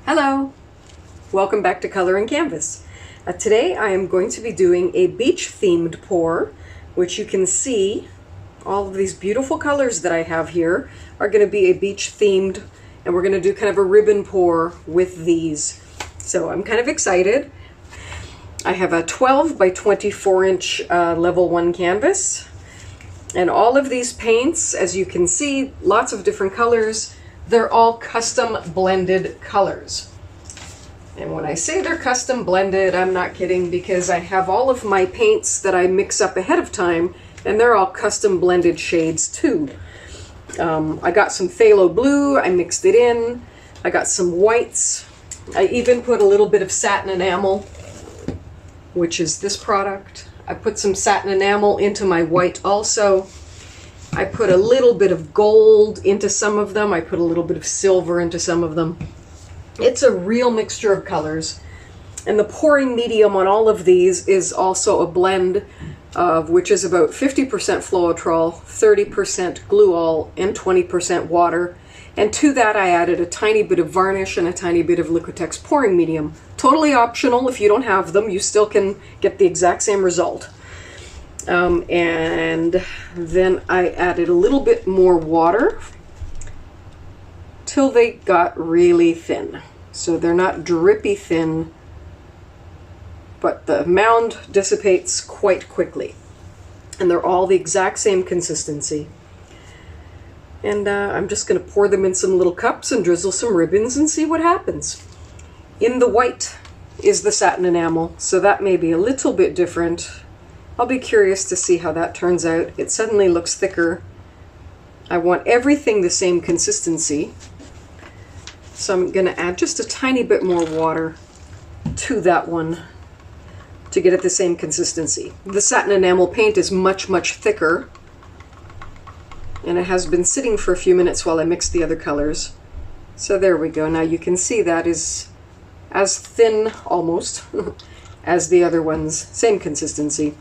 Hello! Welcome back to Color and Canvas. Today I am going to be doing a beach themed pour, which you can see all of these beautiful colors that I have here are going to be a beach themed, and we're going to do kind of a ribbon pour with these. So I'm kind of excited. I have a 12 by 24 inch level 1 canvas, and all of these paints, as you can see, lots of different colors. They're all custom blended colors. And when I say they're custom blended, I'm not kidding, because I have all of my paints that I mix up ahead of time, and they're all custom blended shades too. I got some phthalo blue, I mixed it in. I got some whites. I even put a little bit of satin enamel, which is this product. I put some satin enamel into my white also. I put a little bit of gold into some of them. I put a little bit of silver into some of them. It's a real mixture of colors. And the pouring medium on all of these is also a blend of, which is about 50% Floetrol, 30% Gluol, and 20% water. And to that I added a tiny bit of varnish and a tiny bit of Liquitex pouring medium. Totally optional. If you don't have them, you still can get the exact same result. And then I added a little bit more water till they got really thin. So they're not drippy thin, but the mound dissipates quite quickly. And they're all the exact same consistency. And I'm just going to pour them in some little cups and drizzle some ribbons and see what happens. In the white is the satin enamel, so that may be a little bit different. I'll be curious to see how that turns out. It suddenly looks thicker. I want everything the same consistency, so I'm going to add just a tiny bit more water to that one to get it the same consistency. The satin enamel paint is much, much thicker, and it has been sitting for a few minutes while I mix the other colors. So there we go. Now you can see that is as thin, almost, as the other ones. Same consistency.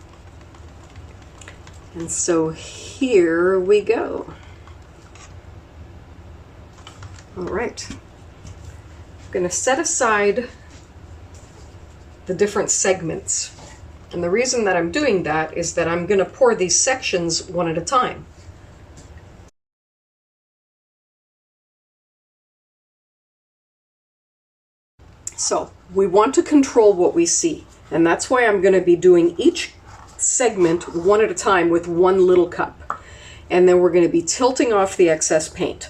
And so here we go. All right. I'm going to set aside the different segments. And the reason that I'm doing that is that I'm going to pour these sections one at a time. So we want to control what we see, and that's why I'm going to be doing each segment one at a time with one little cup. And then we're going to be tilting off the excess paint.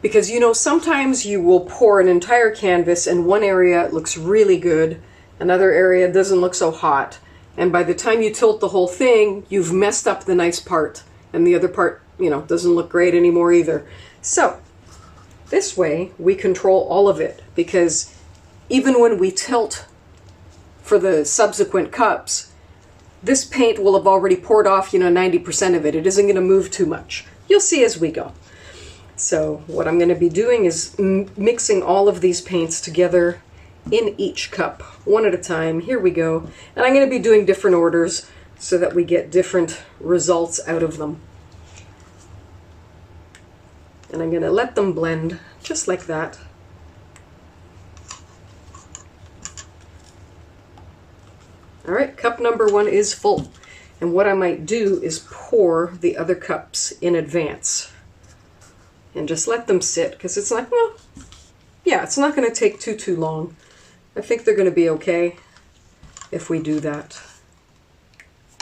Because you know, sometimes you will pour an entire canvas and one area looks really good, another area doesn't look so hot, and by the time you tilt the whole thing, you've messed up the nice part, and the other part, you know, doesn't look great anymore either. So this way we control all of it, because even when we tilt for the subsequent cups, this paint will have already poured off, you know, 90% of it. It isn't going to move too much. You'll see as we go. So what I'm going to be doing is mixing all of these paints together in each cup, one at a time. Here we go. And I'm going to be doing different orders so that we get different results out of them. And I'm going to let them blend just like that. All right, cup number 1 is full. And what I might do is pour the other cups in advance and just let them sit, because it's like, well, yeah, it's not going to take too long. I think they're going to be okay if we do that.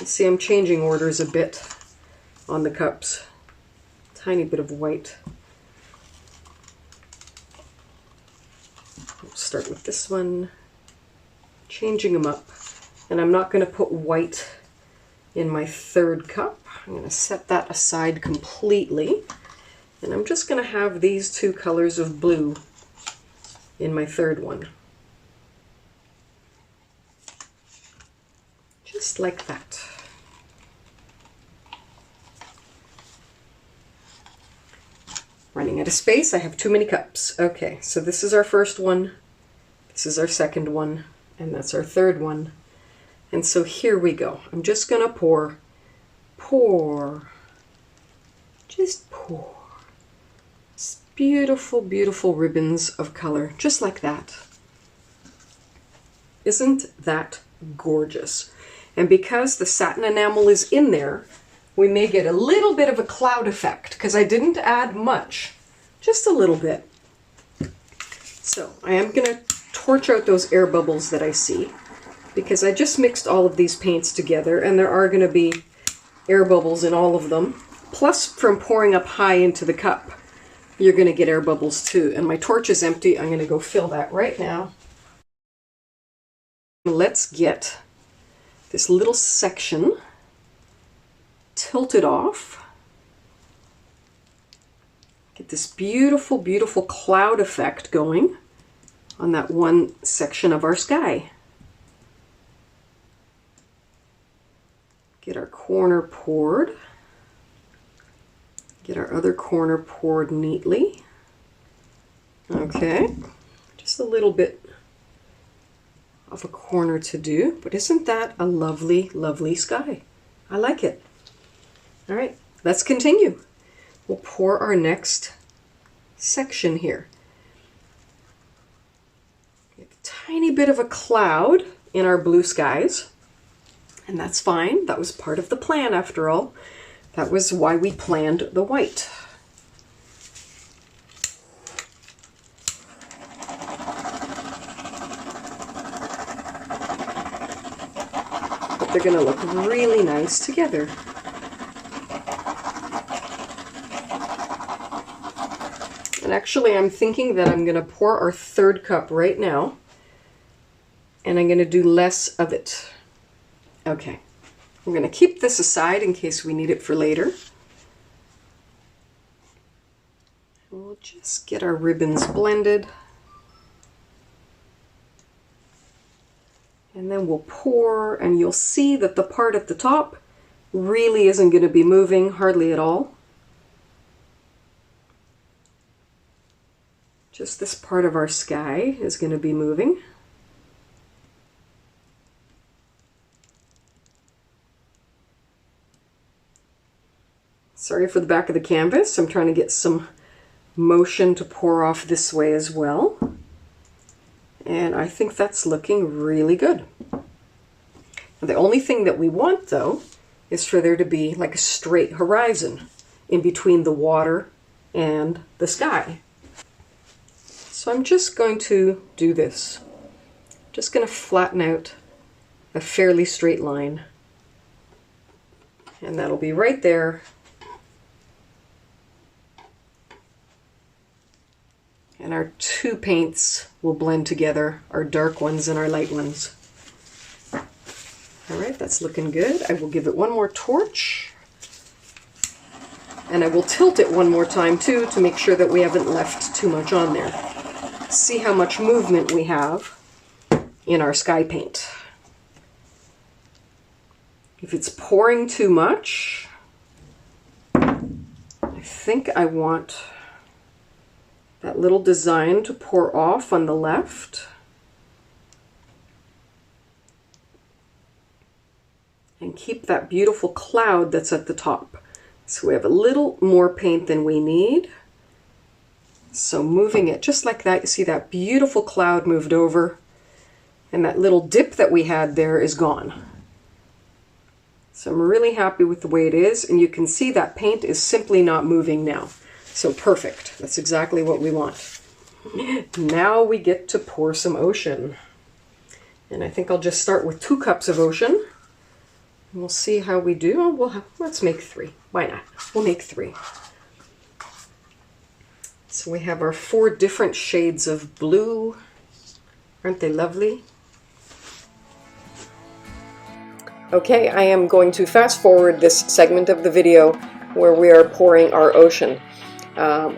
You see, I'm changing orders a bit on the cups. Tiny bit of white. We'll start with this one, changing them up. And I'm not going to put white in my third cup. I'm going to set that aside completely. And I'm just going to have these two colors of blue in my third one. Just like that. Running out of space, I have too many cups. Okay, so this is our first one, this is our second one, and that's our third one. And so here we go. I'm just going to pour, just pour, beautiful, beautiful ribbons of color, just like that. Isn't that gorgeous? And because the satin enamel is in there, we may get a little bit of a cloud effect because I didn't add much, just a little bit. So I am going to torch out those air bubbles that I see because I just mixed all of these paints together and there are going to be air bubbles in all of them. Plus, from pouring up high into the cup, you're going to get air bubbles too. And my torch is empty. I'm going to go fill that right now. Let's get this little section tilted off. Get this beautiful, beautiful cloud effect going on that one section of our sky. Get our corner poured. Get our other corner poured neatly. Okay, just a little bit of a corner to do, but isn't that a lovely, lovely sky? I like it. All right, let's continue. We'll pour our next section here. A tiny bit of a cloud in our blue skies, and that's fine. That was part of the plan after all. That was why we planned the white. But they're going to look really nice together. And actually, I'm thinking that I'm going to pour our third cup right now, and I'm going to do less of it. Okay, I'm going to keep this aside in case we need it for later. We'll just get our ribbons blended. And then we'll pour, and you'll see that the part at the top really isn't going to be moving, hardly at all. Just this part of our sky is going to be moving. Sorry for the back of the canvas. I'm trying to get some motion to pour off this way as well. And I think that's looking really good. The only thing that we want, though, is for there to be like a straight horizon in between the water and the sky. So I'm just going to do this. Just going to flatten out a fairly straight line. And that'll be right there. And our two paints will blend together, our dark ones and our light ones. All right, that's looking good. I will give it one more torch. And I will tilt it one more time too to make sure that we haven't left too much on there. See how much movement we have in our sky paint. If it's pouring too much, I think I want that little design to pour off on the left. And keep that beautiful cloud that's at the top. So we have a little more paint than we need. So moving it just like that, you see that beautiful cloud moved over, and that little dip that we had there is gone. So I'm really happy with the way it is, and you can see that paint is simply not moving now. So perfect. That's exactly what we want. Now we get to pour some ocean. And I think I'll just start with 2 cups of ocean. And we'll see how we do. Let's make 3. Why not? We'll make 3. So we have our 4 different shades of blue. Aren't they lovely? Okay, I am going to fast forward this segment of the video where we are pouring our ocean.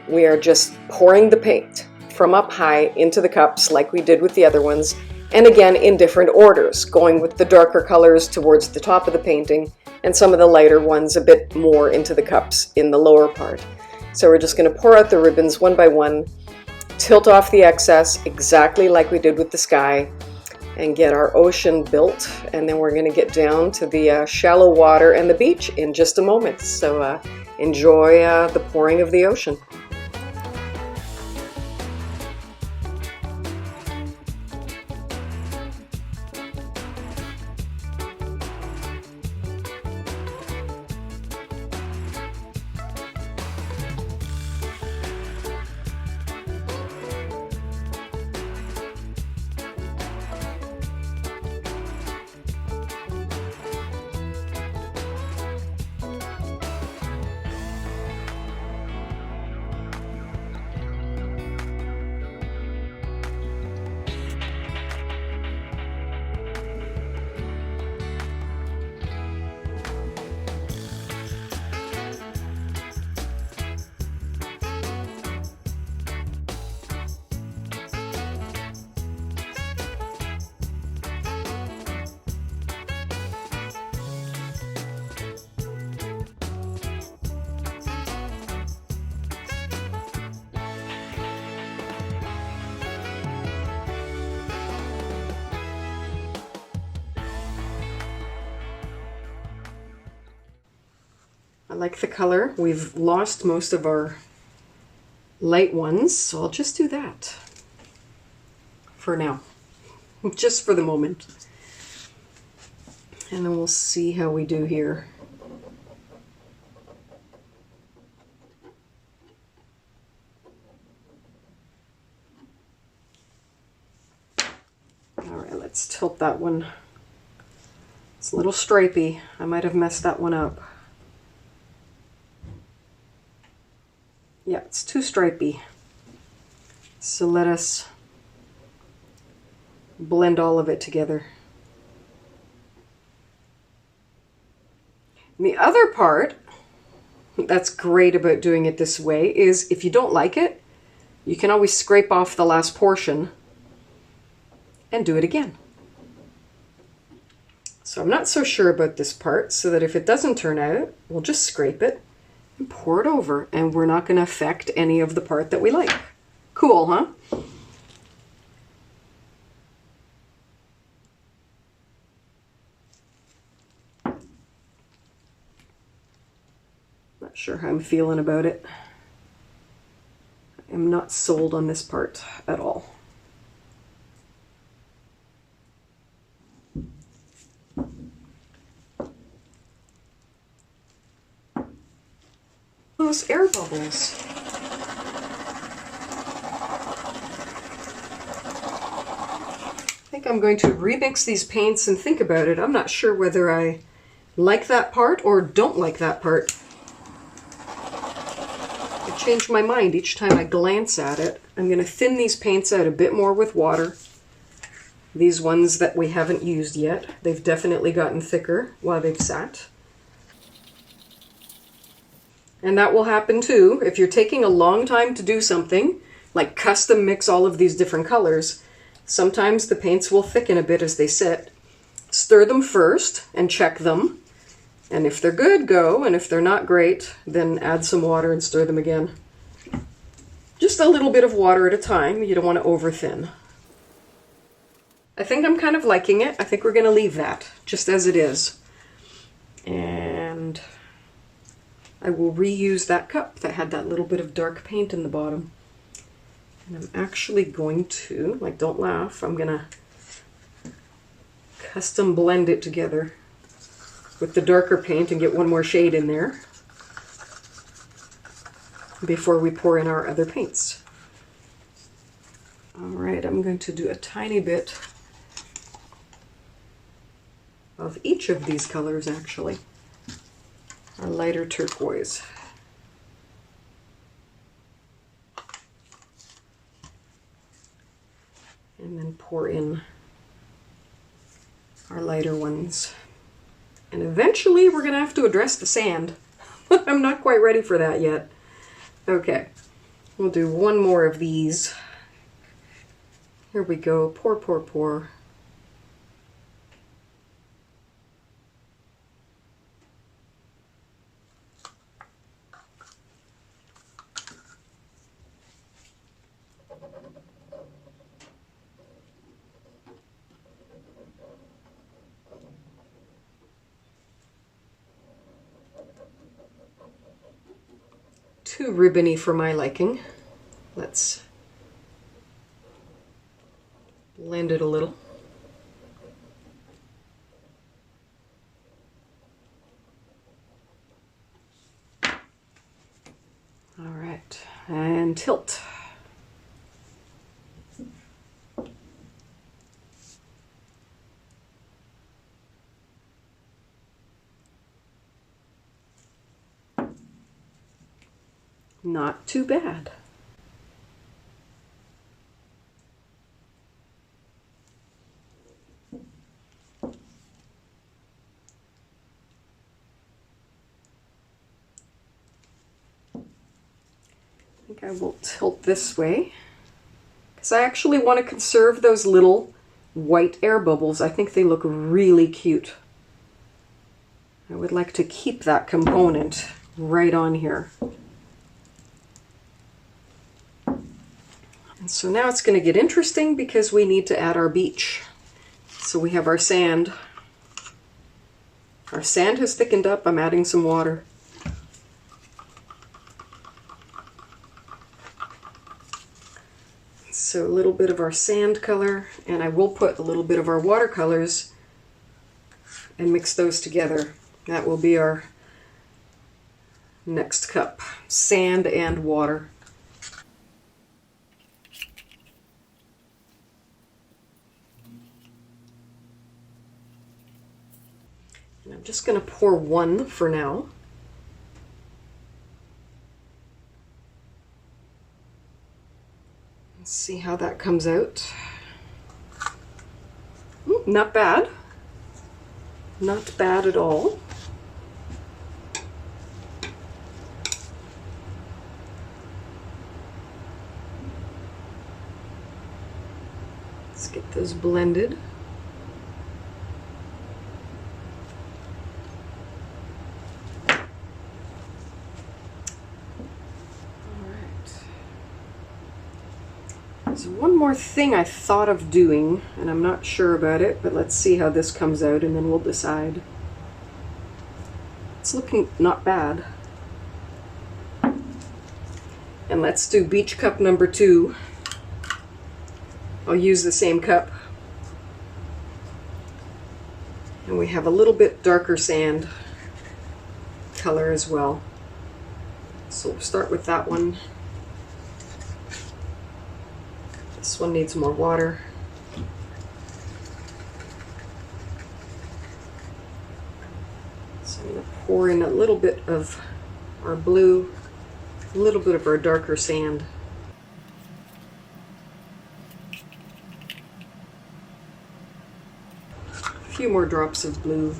We are just pouring the paint from up high into the cups like we did with the other ones, and again in different orders, going with the darker colors towards the top of the painting and some of the lighter ones a bit more into the cups in the lower part. So we're just going to pour out the ribbons one by one, tilt off the excess exactly like we did with the sky, and get our ocean built, and then we're going to get down to the shallow water and the beach in just a moment. So enjoy the pouring of the ocean. I like the color. We've lost most of our light ones, so I'll just do that for now, just for the moment. And then we'll see how we do here. All right, let's tilt that one. It's a little stripy. I might have messed that one up. Yeah, it's too stripy. So let us blend all of it together. And the other part that's great about doing it this way is if you don't like it, you can always scrape off the last portion and do it again. So I'm not so sure about this part, so that if it doesn't turn out, we'll just scrape it and pour it over, and we're not going to affect any of the part that we like. Cool, huh? Not sure how I'm feeling about it. I'm not sold on this part at all. Those air bubbles. I think I'm going to remix these paints and think about it. I'm not sure whether I like that part or don't like that part. I change my mind each time I glance at it. I'm going to thin these paints out a bit more with water. These ones that we haven't used yet, they've definitely gotten thicker while they've sat. And that will happen too. If you're taking a long time to do something, like custom mix all of these different colors, sometimes the paints will thicken a bit as they sit. Stir them first and check them. And if they're good, go. And if they're not great, then add some water and stir them again. Just a little bit of water at a time. You don't want to over thin. I think I'm kind of liking it. I think we're going to leave that just as it is. And I will reuse that cup that had that little bit of dark paint in the bottom. And I'm actually going to, like, don't laugh, I'm going to custom blend it together with the darker paint and get one more shade in there before we pour in our other paints. All right, I'm going to do a tiny bit of each of these colors, actually. A lighter turquoise. And then pour in our lighter ones. And eventually we're going to have to address the sand. I'm not quite ready for that yet. Okay, we'll do one more of these. Here we go. Pour, pour, pour. Too ribbony for my liking. Let's blend it a little. All right, and tilt. Not too bad. I think I will tilt this way because I actually want to conserve those little white air bubbles. I think they look really cute. I would like to keep that component right on here. And so now it's going to get interesting because we need to add our beach. So we have our sand. Our sand has thickened up. I'm adding some water. So a little bit of our sand color, and I will put a little bit of our watercolors and mix those together. That will be our next cup, sand and water. And I'm just going to pour one for now. Let's see how that comes out. Not bad. Not bad at all. Let's get those blended. There's one more thing I thought of doing, and I'm not sure about it, but let's see how this comes out and then we'll decide. It's looking not bad. And let's do beach cup number 2. I'll use the same cup. And we have a little bit darker sand color as well. So we'll start with that one. This one needs more water. So I'm going to pour in a little bit of our blue, a little bit of our darker sand. A few more drops of blue.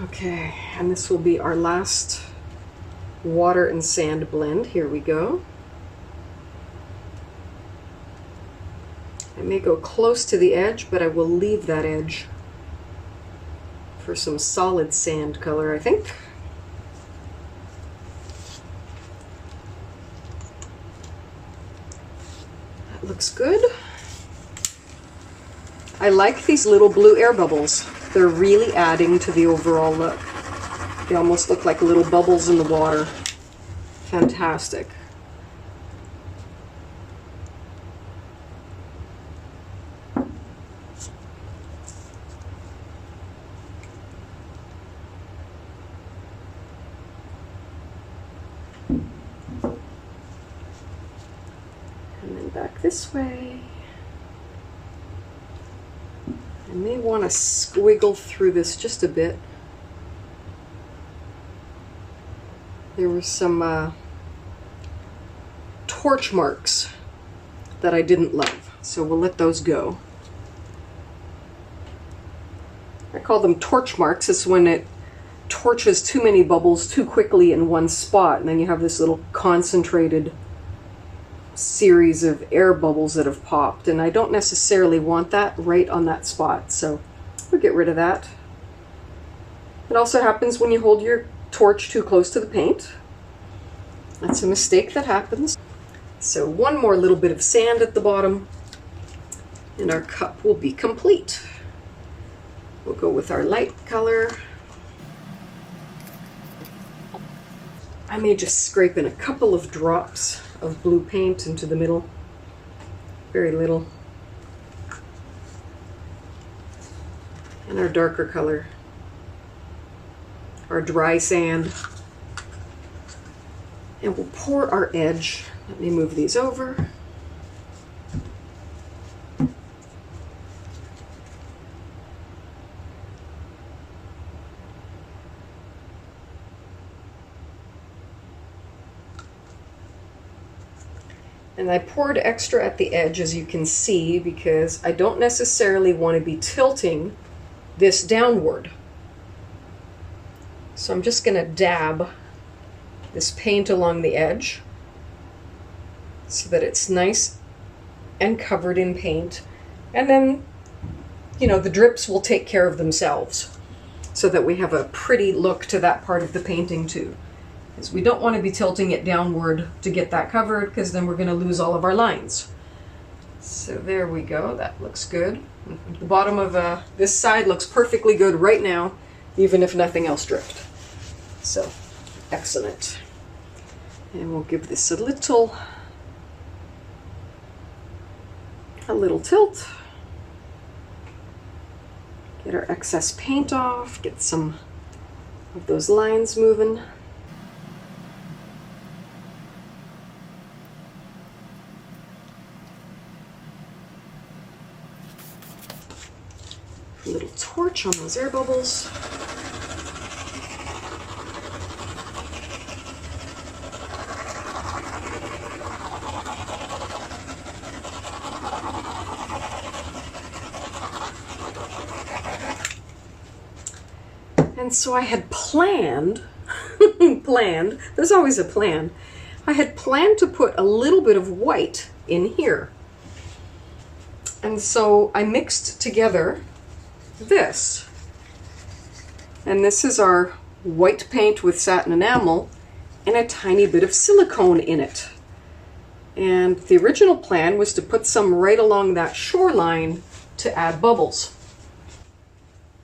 Okay, and this will be our last water and sand blend. Here we go. I may go close to the edge, but I will leave that edge for some solid sand color, I think. That looks good. I like these little blue air bubbles. They're really adding to the overall look. They almost look like little bubbles in the water. Fantastic. And then back this way. I may want to squiggle through this just a bit. There were some torch marks that I didn't love, so we'll let those go. I call them torch marks. It's when it torches too many bubbles too quickly in one spot, and then you have this little concentrated series of air bubbles that have popped, and I don't necessarily want that right on that spot, so we'll get rid of that. It also happens when you hold your torch too close to the paint. That's a mistake that happens. So one more little bit of sand at the bottom and our cup will be complete. We'll go with our light color. I may just scrape in a couple of drops of blue paint into the middle, very little, and our darker color, our dry sand, and we'll pour our edge. Let me move these over. And I poured extra at the edge, as you can see, because I don't necessarily want to be tilting this downward. So I'm just going to dab this paint along the edge so that it's nice and covered in paint. And then, you know, the drips will take care of themselves so that we have a pretty look to that part of the painting too. Because we don't want to be tilting it downward to get that covered, because then we're going to lose all of our lines. So there we go, that looks good. The bottom of this side looks perfectly good right now. even if nothing else dripped. So, excellent. And we'll give this a little tilt. Get our excess paint off, get some of those lines moving. A little torch on those air bubbles. And so I had planned, there's always a plan, I had planned to put a little bit of white in here. And so I mixed together this. And this is our white paint with satin enamel and a tiny bit of silicone in it. And the original plan was to put some right along that shoreline to add bubbles.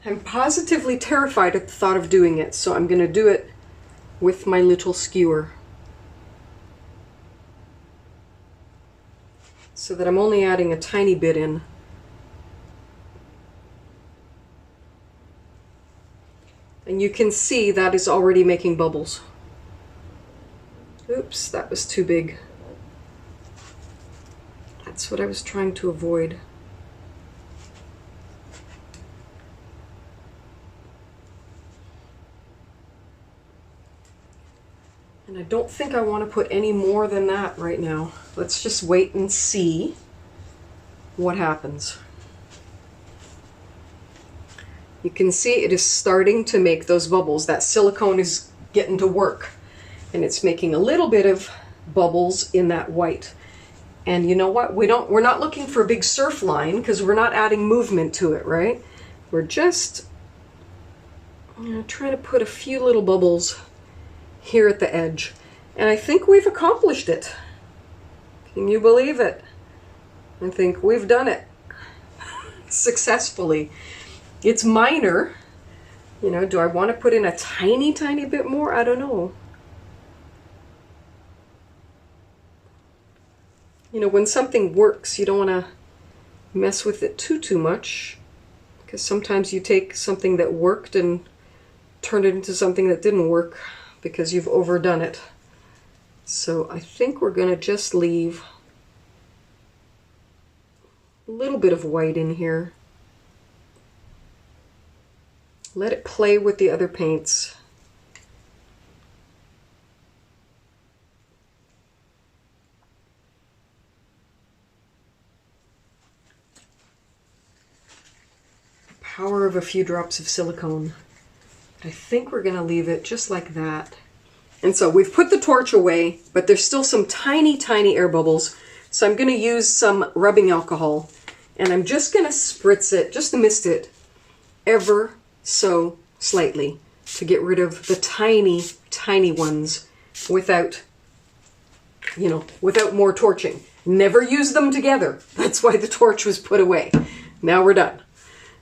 I'm positively terrified at the thought of doing it, so I'm going to do it with my little skewer. So that I'm only adding a tiny bit in. And you can see that is already making bubbles. Oops, that was too big. That's what I was trying to avoid. And I don't think I want to put any more than that right now. Let's just wait and see what happens. You can see it is starting to make those bubbles. That silicone is getting to work. And it's making a little bit of bubbles in that white. And you know what? We're not looking for a big surf line because we're not adding movement to it, right? We're just trying to put a few little bubbles here at the edge. And I think we've accomplished it. Can you believe it? I think we've done it successfully. It's minor. You know, do I want to put in a tiny, tiny bit more? I don't know. You know, when something works, you don't want to mess with it too much, because sometimes you take something that worked and turn it into something that didn't work because you've overdone it. So I think we're going to just leave a little bit of white in here. Let it play with the other paints. Power of a few drops of silicone. I think we're going to leave it just like that. And so we've put the torch away, but there's still some tiny, tiny air bubbles. So I'm going to use some rubbing alcohol, and I'm just going to spritz it, just to mist it, ever so slightly to get rid of the tiny, tiny ones without, you know, without more torching. Never use them together. That's why the torch was put away. Now we're done.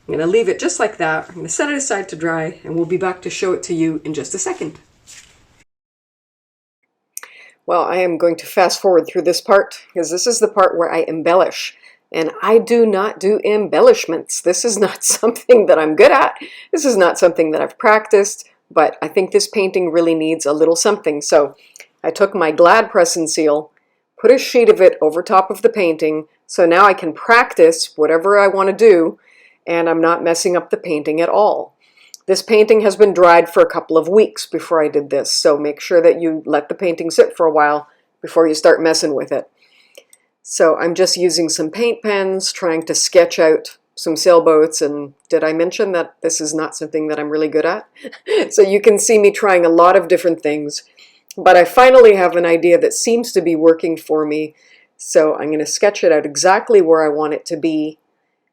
I'm going to leave it just like that. I'm going to set it aside to dry, and we'll be back to show it to you in just a second. Well, I am going to fast forward through this part because this is the part where I embellish. And I do not do embellishments. This is not something that I'm good at. This is not something that I've practiced, but I think this painting really needs a little something. So I took my Glad press and seal, put a sheet of it over top of the painting, so now I can practice whatever I want to do, and I'm not messing up the painting at all. This painting has been dried for a couple of weeks before I did this, so make sure that you let the painting sit for a while before you start messing with it. So I'm just using some paint pens, trying to sketch out some sailboats, and did I mention that this is not something that I'm really good at? So you can see me trying a lot of different things, but I finally have an idea that seems to be working for me, so I'm going to sketch it out exactly where I want it to be,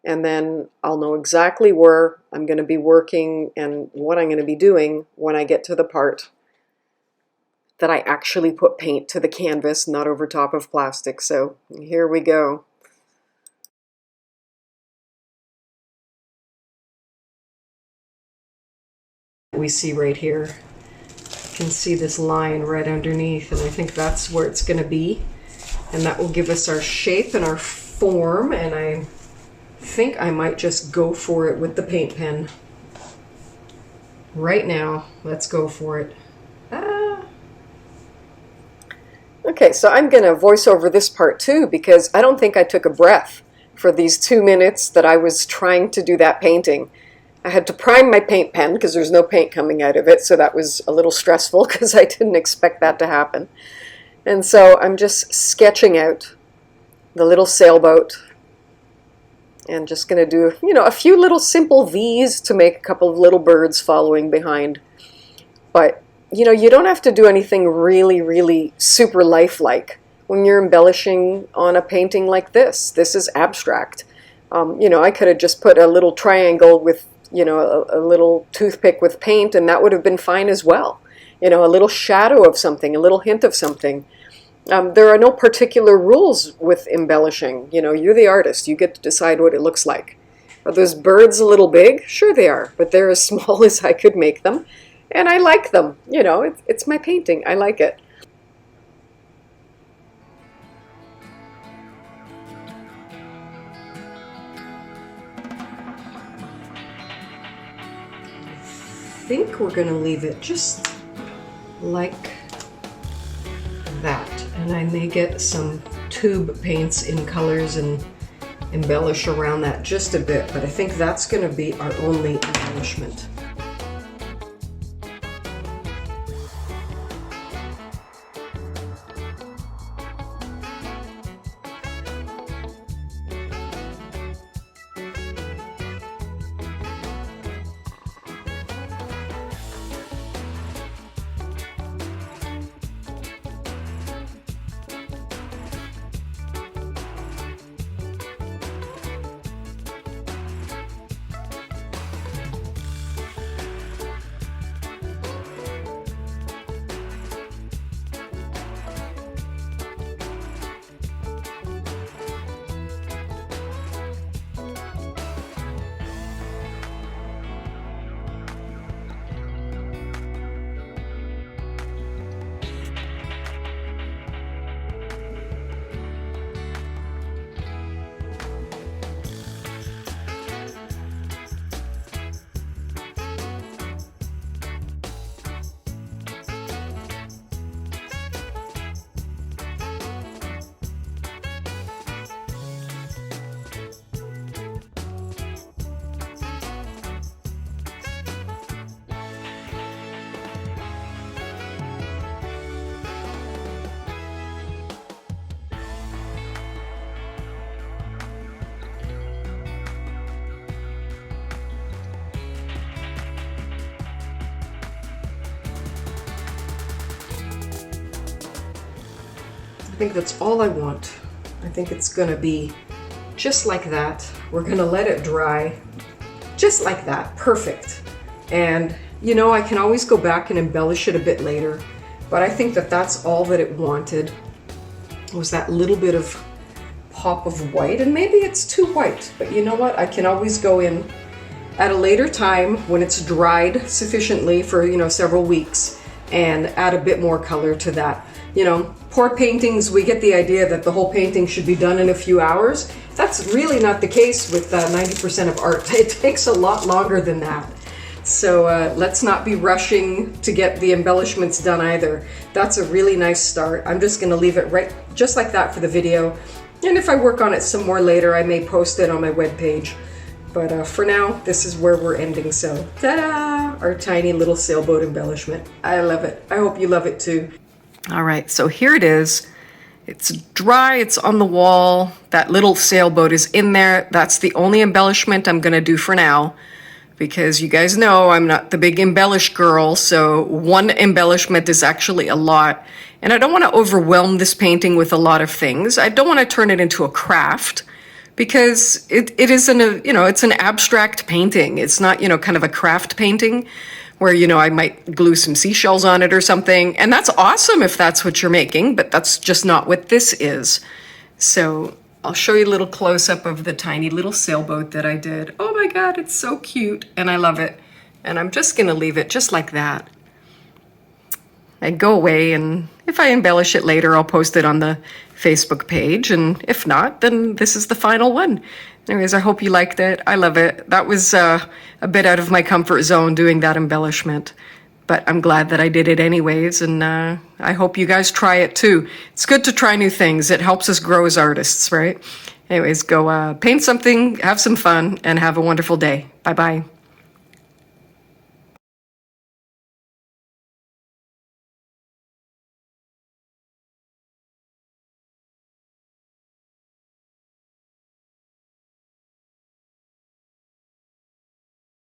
and then I'll know exactly where I'm going to be working and what I'm going to be doing when I get to the part that I actually put paint to the canvas, not over top of plastic. So here we go. we see right here. You can see this line right underneath, and I think that's where it's going to be. And that will give us our shape and our form, and I think I might just go for it with the paint pen. Right now, let's go for it. Okay, so I'm going to voice over this part too, because I don't think I took a breath for these 2 minutes that I was trying to do that painting. I had to prime my paint pen because there's no paint coming out of it, so that was a little stressful because I didn't expect that to happen. And so I'm just sketching out the little sailboat and just going to do, you know, a few little simple V's to make a couple of little birds following behind. But, you know, you don't have to do anything really, really super lifelike when you're embellishing on a painting like this. This is abstract. You know, I could have just put a little triangle with, you know, a little toothpick with paint, and that would have been fine as well. You know, a little shadow of something, a little hint of something. There are no particular rules with embellishing. You know, you're the artist. You get to decide what it looks like. Are those birds a little big? Sure they are, but they're as small as I could make them. And I like them. You know, it's my painting. I like it. I think we're going to leave it just like that. And I may get some tube paints in colors and embellish around that just a bit, but I think that's going to be our only embellishment. I think that's all I want. I think it's gonna be just like that. We're gonna let it dry just like that. Perfect. And you know, I can always go back and embellish it a bit later, but I think that that's all that it wanted, was that little bit of pop of white. And maybe it's too white, but you know what? I can always go in at a later time when it's dried sufficiently for, you know, several weeks, and add a bit more color to that. You know, pour paintings, we get the idea that the whole painting should be done in a few hours. That's really not the case with 90% of art. It takes a lot longer than that. So let's not be rushing to get the embellishments done either. That's a really nice start. I'm just gonna leave it right just like that for the video. And if I work on it some more later, I may post it on my webpage. But for now, this is where we're ending. So, ta-da! Our tiny little sailboat embellishment. I love it. I hope you love it too. All right, so here it is. It's dry, it's on the wall. That little sailboat is in there. That's the only embellishment I'm gonna do for now, because you guys know I'm not the big embellish girl, so one embellishment is actually a lot. And I don't wanna overwhelm this painting with a lot of things. I don't wanna turn it into a craft, because it isn't a, you know, it's an abstract painting. It's not, you know, kind of a craft painting where, you know, I might glue some seashells on it or something. And that's awesome if that's what you're making, but that's just not what this is. So I'll show you a little close-up of the tiny little sailboat that I did. Oh my God, it's so cute, and I love it. And I'm just gonna leave it just like that. And go away, and if I embellish it later, I'll post it on the Facebook page, and if not, then this is the final one. Anyways, I hope you liked it. I love it. That was a bit out of my comfort zone doing that embellishment, but I'm glad that I did it anyways, and I hope you guys try it too. It's good to try new things. It helps us grow as artists, right? Anyways, go paint something, have some fun, and have a wonderful day. Bye-bye.